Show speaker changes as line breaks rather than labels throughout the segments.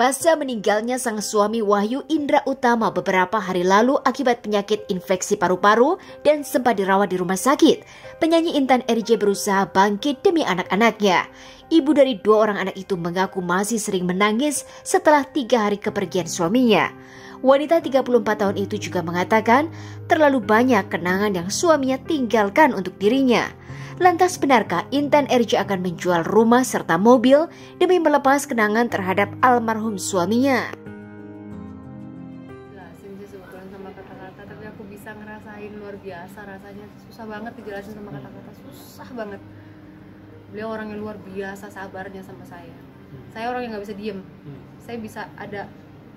Pasca meninggalnya sang suami Wahyu Indra Utama beberapa hari lalu akibat penyakit infeksi paru-paru dan sempat dirawat di rumah sakit, penyanyi Intan RJ berusaha bangkit demi anak-anaknya. Ibu dari 2 orang anak itu mengaku masih sering menangis setelah 3 hari kepergian suaminya. Wanita 34 tahun itu juga mengatakan terlalu banyak kenangan yang suaminya tinggalkan untuk dirinya. Lantas benarkah Intan RJ akan menjual rumah serta mobil demi melepas kenangan terhadap almarhum suaminya?
Jelasin sih sebetulnya sama kata-kata, tapi aku bisa ngerasain luar biasa rasanya. Susah banget dijelasin sama kata-kata, susah banget. Beliau orang yang luar biasa sabarnya sama saya. Saya orang yang nggak bisa diem. Saya bisa ada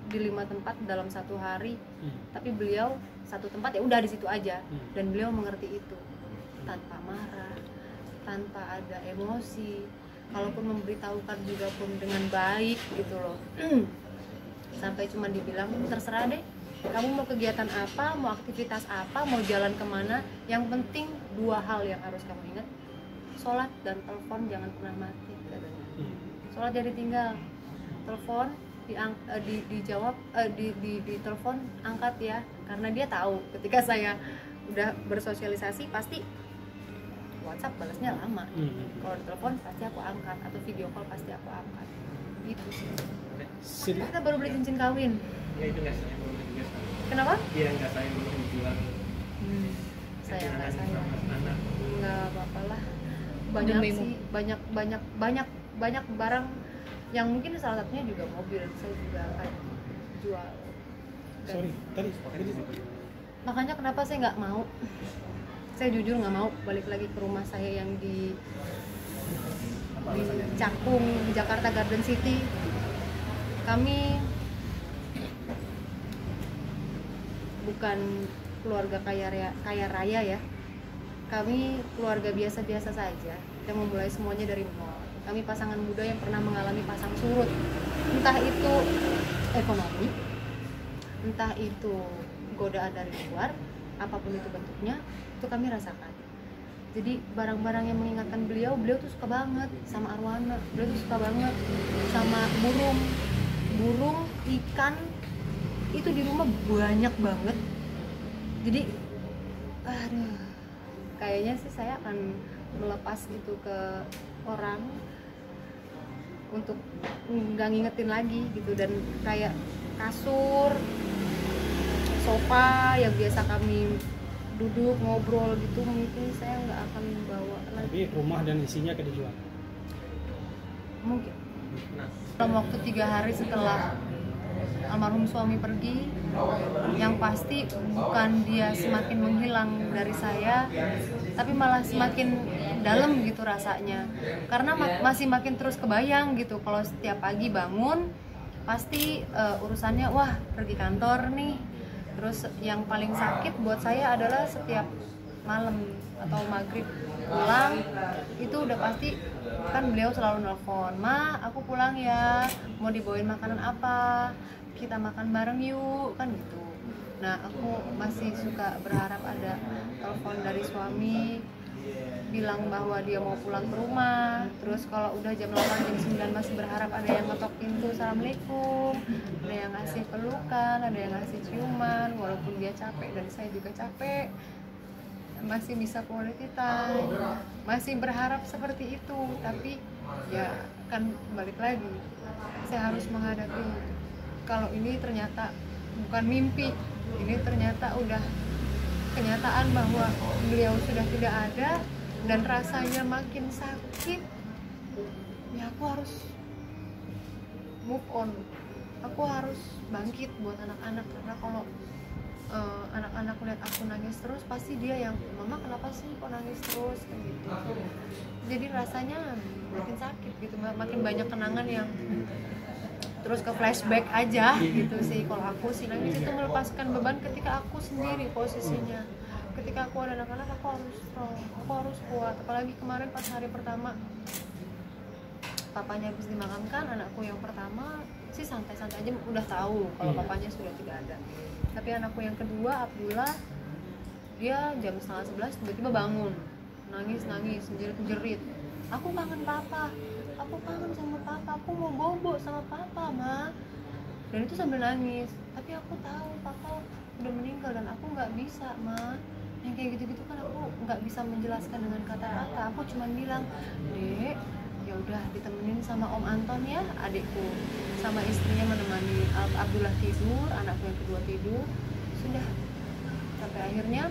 di 5 tempat dalam 1 hari, tapi beliau 1 tempat ya udah di situ aja. Dan beliau mengerti itu tanpa marah, tanpa ada emosi, kalaupun memberitahukan juga pun dengan baik gitu loh. Sampai cuma dibilang terserah deh, kamu mau kegiatan apa, mau aktivitas apa, mau jalan kemana, yang penting 2 hal yang harus kamu ingat, sholat dan telepon jangan pernah mati katanya. Sholat jadi tinggal, telepon dijawab, di telepon angkat ya, karena dia tahu ketika saya udah bersosialisasi pasti WhatsApp balasnya lama. Kalau di telepon pasti aku angkat, atau video call pasti aku angkat. Gitu sih. Kita baru beli cincin kawin.
Ya itu nggak sayang belum juga.
Kenapa?
Iya nggak sayang belum dijual.
Saya nggak sayang.
Anak.
Nggak apa-apa lah. Banyak sih, banyak barang yang mungkin salah satunya juga mobil. Saya juga akan jual. Makanya kenapa saya nggak mau? Saya jujur nggak mau balik lagi ke rumah saya yang di Cakung, di Jakarta Garden City. Kami bukan keluarga kaya raya ya. Kami keluarga biasa-biasa saja yang memulai semuanya dari nol. Kami pasangan muda yang pernah mengalami pasang surut, entah itu ekonomi, entah itu godaan dari luar, apapun itu bentuknya, itu kami rasakan. Jadi barang-barang yang mengingatkan beliau tuh suka banget sama arwana, beliau tuh suka banget sama burung, ikan, itu di rumah banyak banget. Jadi aduh, kayaknya sih saya akan melepas itu ke orang untuk nggak ngingetin lagi gitu. Dan kayak kasur, sofa yang biasa kami duduk ngobrol gitu, mungkin saya nggak akan bawa lagi.
Tapi rumah dan isinya akan dijual?
Mungkin. Dalam waktu 3 hari setelah almarhum suami pergi, yang pasti bukan dia semakin menghilang dari saya, tapi malah semakin dalam gitu rasanya. Karena masih makin terus kebayang gitu, kalau setiap pagi bangun pasti urusannya wah pergi kantor nih. Terus yang paling sakit buat saya adalah setiap malam atau maghrib pulang, itu udah pasti kan beliau selalu nelfon, "Ma, aku pulang ya, mau dibawain makanan apa, kita makan bareng yuk," kan gitu. Nah, aku masih suka berharap ada telepon dari suami bilang bahwa dia mau pulang ke rumah. Terus kalau udah jam 8, jam 9 masih berharap ada yang ngetok pintu, "Assalamualaikum," ada yang ngasih pelukan, ada yang ngasih ciuman, walaupun dia capek dan saya juga capek, masih bisa quality time, masih berharap seperti itu. Tapi ya kan balik lagi, saya harus menghadapi kalau ini ternyata bukan mimpi, ini ternyata udah kenyataan bahwa beliau sudah tidak ada. Dan rasanya makin sakit, ya aku harus move on, aku harus bangkit buat anak-anak. Karena kalau anak-anak lihat aku nangis terus, pasti dia yang, "Mama kenapa sih kok nangis terus," kayak gitu. Jadi rasanya makin sakit gitu, makin banyak kenangan yang terus ke flashback aja gitu sih. Kalau aku sih nangis itu melepaskan beban ketika aku sendiri posisinya. Ketika aku ada anak-anak, aku harus strong, aku harus kuat. Apalagi kemarin pas hari pertama papanya habis dimakamkan, anakku yang pertama sih santai-santai aja, udah tahu kalau papanya sudah tidak ada. Tapi anakku yang kedua, Abdullah, dia jam 10:30 tiba-tiba bangun, nangis, jerit-jerit, "Aku kangen papa, aku kangen sama papa, aku mau bobo sama papa, Ma." dan itu sambil nangis. Tapi aku tahu papa udah meninggal dan aku nggak bisa, Ma. Yang kayak gitu-gitu kan aku nggak bisa menjelaskan dengan kata-kata. Aku cuma bilang, Dek, ya udah ditemenin sama Om Anton ya, adikku, sama istrinya menemani Abdullah tidur, anakku yang kedua tidur. Sudah, sampai akhirnya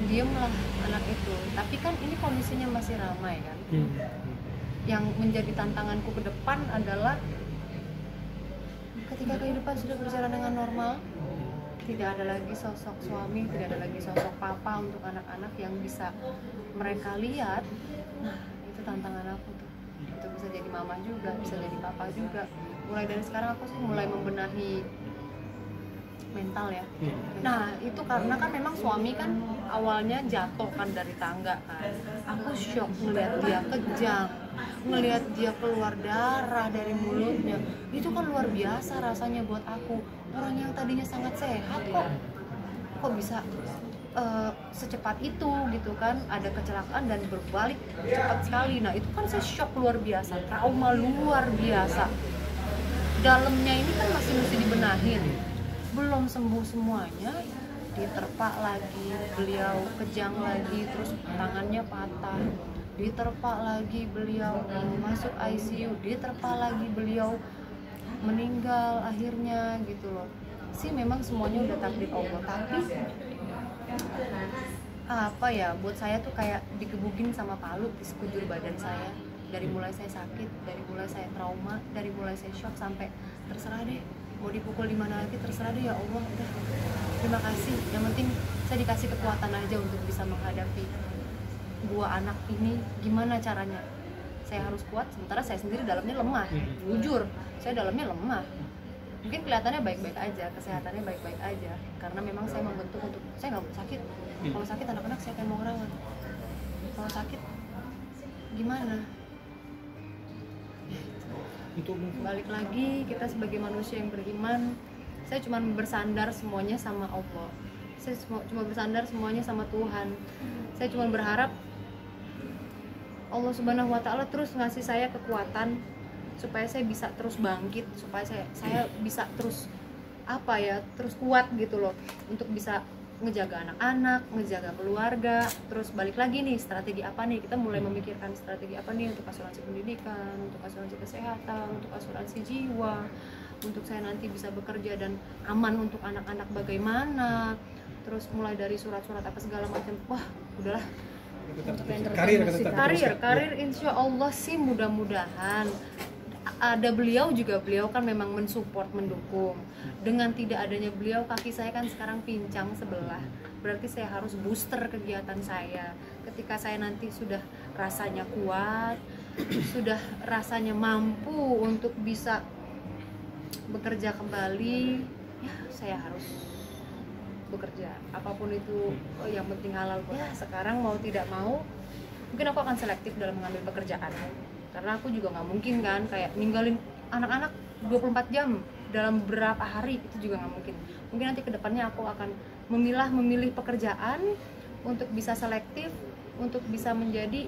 diemlah anak itu. Tapi kan ini kondisinya masih ramai kan. Yang menjadi tantanganku ke depan adalah ketika kehidupan sudah berjalan dengan normal, tidak ada lagi sosok suami, tidak ada lagi sosok papa untuk anak-anak yang bisa mereka lihat. Nah, itu tantangan aku tuh. Itu bisa jadi mama juga, bisa jadi papa juga. Mulai dari sekarang aku sih mulai membenahi mental ya. Nah, itu karena kan memang suami kan awalnya jatuh kan dari tangga kan. Aku shock ngelihat dia kejang, ngelihat dia keluar darah dari mulutnya. Itu kan luar biasa rasanya buat aku. Orang yang tadinya sangat sehat kok bisa secepat itu gitu kan, ada kecelakaan dan berbalik cepat sekali. Nah, itu kan saya shock luar biasa, trauma luar biasa. Dalamnya ini kan masih mesti dibenahin, belum sembuh semuanya, diterpa lagi, beliau kejang lagi, terus tangannya patah, diterpa lagi, beliau masuk ICU, diterpa lagi, beliau meninggal akhirnya gitu loh. Sih memang semuanya udah takdir Allah, tapi apa ya, buat saya tuh kayak digebukin sama palu di sekujur badan saya. Dari mulai saya sakit, dari mulai saya trauma, dari mulai saya shock sampai terserah deh, mau dipukul di mana lagi terserah deh ya Allah, udah terima kasih. Yang penting saya dikasih kekuatan aja untuk bisa menghadapi dua anak ini. Gimana caranya? Saya harus kuat, sementara saya sendiri dalamnya lemah. Jujur, saya dalamnya lemah. Mungkin kelihatannya baik-baik aja, kesehatannya baik-baik aja, karena memang saya membentuk untuk saya nggak mau sakit. Kalau sakit anak-anak siapa yang mau ngerawat? Kalau sakit gimana?
Untuk
Balik lagi, kita sebagai manusia yang beriman, saya cuma bersandar semuanya sama Allah. Saya cuma bersandar semuanya sama Tuhan. Saya cuma berharap Allah Subhanahu wa Ta'ala terus ngasih saya kekuatan supaya saya bisa terus bangkit, supaya saya bisa terus terus kuat gitu loh, untuk bisa ngejaga anak-anak, ngejaga keluarga. Terus balik lagi nih, strategi apa nih? Kita mulai memikirkan strategi apa nih untuk asuransi pendidikan, untuk asuransi kesehatan, untuk asuransi jiwa, untuk saya nanti bisa bekerja dan aman untuk anak-anak bagaimana. Terus mulai dari surat-surat apa segala macam. Wah, udahlah. Karir insya Allah sih mudah-mudahan. Ada beliau juga, beliau kan memang mensupport, mendukung. Dengan tidak adanya beliau, kaki saya kan sekarang pincang sebelah. Berarti saya harus booster kegiatan saya. Ketika saya nanti sudah rasanya kuat, sudah rasanya mampu untuk bisa bekerja kembali, ya saya harus bekerja. Apapun itu, yang penting halal buat sekarang, mau tidak mau mungkin aku akan selektif dalam mengambil pekerjaan, karena aku juga nggak mungkin kan kayak ninggalin anak-anak 24 jam dalam berapa hari, itu juga nggak mungkin. Mungkin nanti kedepannya aku akan memilih pekerjaan untuk bisa selektif, untuk bisa menjadi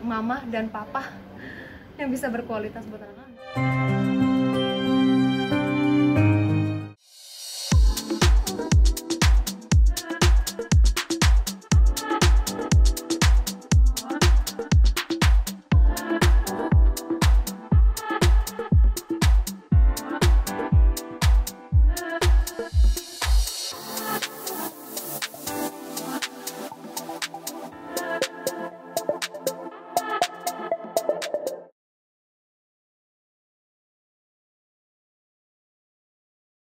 mamah dan papa yang bisa berkualitas buat anak-anak.